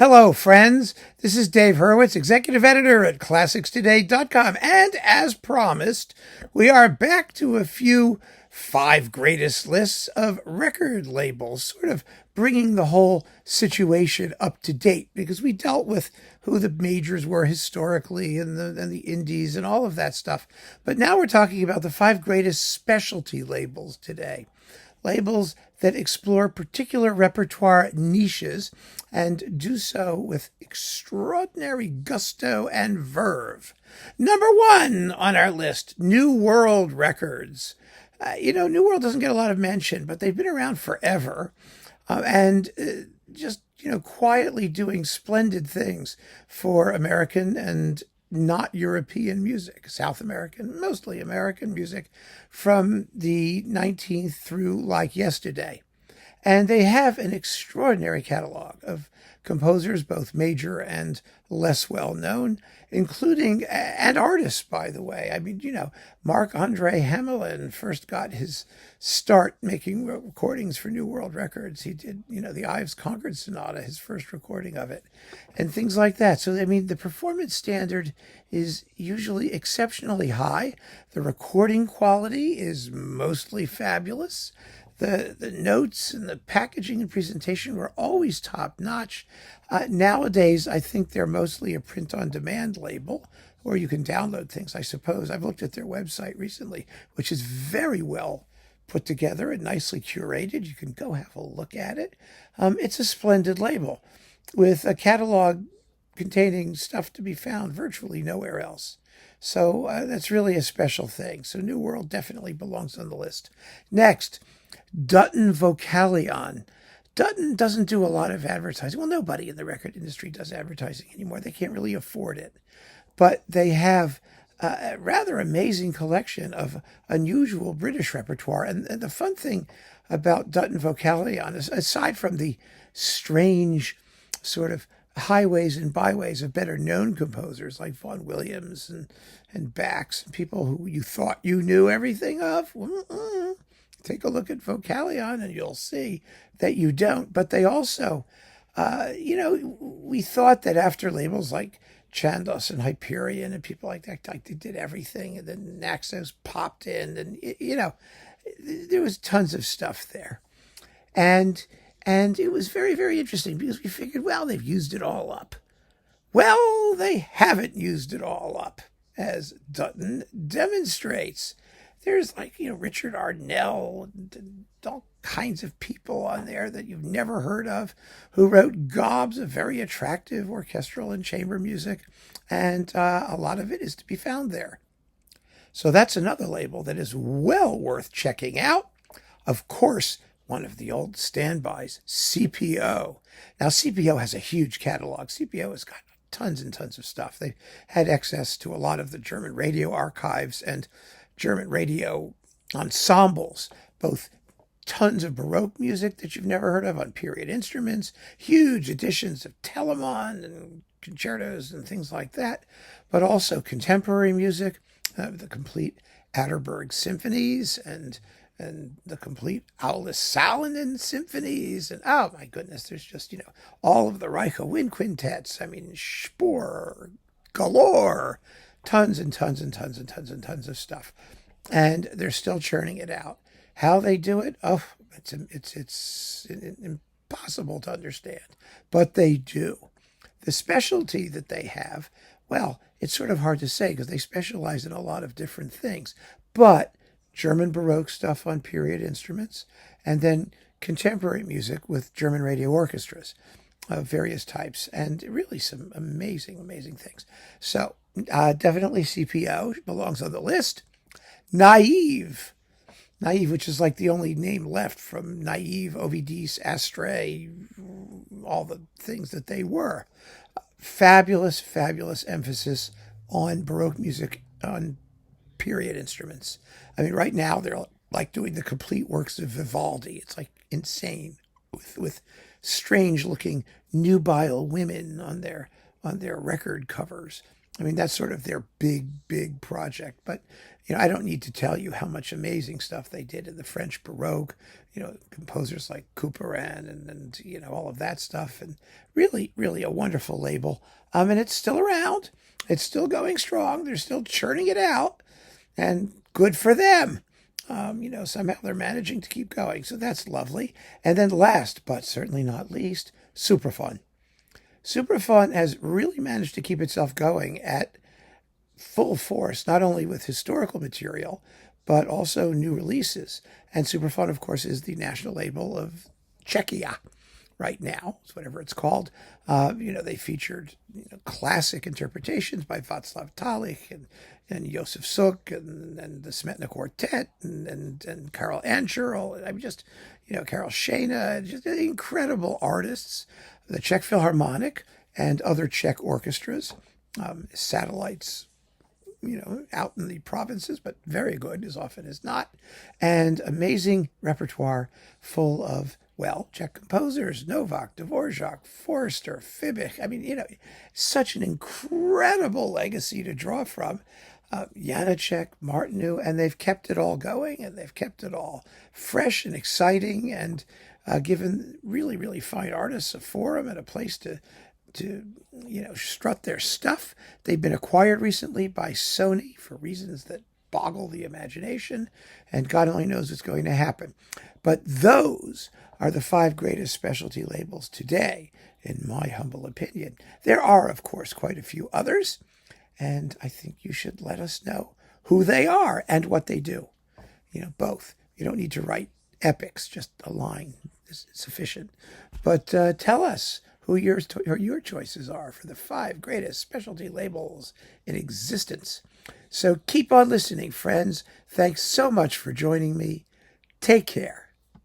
Hello, friends. This is Dave Hurwitz, executive editor at ClassicsToday.com. And as promised, we are back to a few 5 greatest lists of record labels, sort of bringing the whole situation up to date, because we dealt with who the majors were historically and the indies and all of that stuff. But now we're talking about the 5 greatest specialty labels today. Labels that explore particular repertoire niches and do so with extraordinary gusto and verve. Number 1 on our list, New World Records. New World doesn't get a lot of mention, but they've been around forever just quietly doing splendid things for American and not European music, South American, mostly American music from the 19th through like yesterday. And they have an extraordinary catalog of composers, both major and less well known, including, and artists, by the way. Marc-Andre Hamelin first got his start making recordings for New World Records. He did, the Ives Concord Sonata, his first recording of it, and things like that. So, the performance standard is usually exceptionally high. The recording quality is mostly fabulous. The notes and the packaging and presentation were always top-notch. Nowadays, I think they're mostly a print-on-demand label, or you can download things, I suppose. I've looked at their website recently, which is very well put together and nicely curated. You can go have a look at it. It's a splendid label with a catalog containing stuff to be found virtually nowhere else. So that's really a special thing. So New World definitely belongs on the list. Next, Dutton Vocalion. Dutton doesn't do a lot of advertising. Well, nobody in the record industry does advertising anymore. They can't really afford it. But they have a rather amazing collection of unusual British repertoire. And the fun thing about Dutton Vocalion is, aside from the strange sort of highways and byways of better known composers like Vaughan Williams and Bax, and people who you thought you knew everything of, take a look at Vocalion and you'll see that you don't. But they also, we thought that after labels like Chandos and Hyperion and people like that, like they did everything, and then Naxos popped in, and there was tons of stuff there, and it was very, very interesting because we figured, well, they've used it all up. Well, they haven't used it all up, as Dutton demonstrates. There's Richard Arnell and all kinds of people on there that you've never heard of who wrote gobs of very attractive orchestral and chamber music, and a lot of it is to be found there. So that's another label that is well worth checking out. Of course, one of the old standbys, CPO. Now, CPO has a huge catalog. CPO has got tons and tons of stuff. They had access to a lot of the German radio archives and German radio ensembles, both tons of Baroque music that you've never heard of on period instruments, huge editions of Telemann and concertos and things like that, but also contemporary music, the complete Atterberg symphonies and the complete Aulis Salonen symphonies. And oh my goodness, there's just, all of the Reicha wind quintets. Spohr galore. Tons and tons and tons and tons and tons of stuff. And they're still churning it out. How they do it? Oh, it's impossible to understand. But they do. The specialty that they have, well, it's sort of hard to say because they specialize in a lot of different things. But German Baroque stuff on period instruments, and then contemporary music with German radio orchestras of various types, and really some amazing, amazing things. So definitely CPO belongs on the list. Naïve, which is like the only name left from Naïve, Ovidis, Astray, all the things that they were. Fabulous, fabulous emphasis on Baroque music on period instruments. Right now they're like doing the complete works of Vivaldi. It's like insane with strange looking nubile women on their record covers. I mean, that's sort of their big project. But, I don't need to tell you how much amazing stuff they did in the French Baroque, composers like Couperin and all of that stuff. And really, really a wonderful label. And it's still around. It's still going strong. They're still churning it out. And good for them. Somehow they're managing to keep going. So that's lovely. And then last, but certainly not least, Supraphon. Supraphon has really managed to keep itself going at full force, not only with historical material, but also new releases. And Supraphon, of course, is the national label of Czechia right now, whatever it's called. They featured classic interpretations by Václav Talich and Josef Suk and the Smetana Quartet and Karel Ancherl. I mean, just, Karel Shena, just incredible artists. The Czech Philharmonic and other Czech orchestras, satellites, out in the provinces, but very good as often as not. And amazing repertoire full of, Czech composers, Novak, Dvorak, Forster, Fibich. I mean, such an incredible legacy to draw from. Janacek, Martinu, and they've kept it all going, and they've kept it all fresh and exciting, and given really, really fine artists a forum and a place to strut their stuff. They've been acquired recently by Sony for reasons that boggle the imagination, and God only knows what's going to happen. But those are the 5 greatest specialty labels today, in my humble opinion. There are, of course, quite a few others, and I think you should let us know who they are and what they do. Both. You don't need to write epics, just a line is sufficient. But tell us who your choices are for the 5 greatest specialty labels in existence. So keep on listening, friends. Thanks so much for joining me. Take care.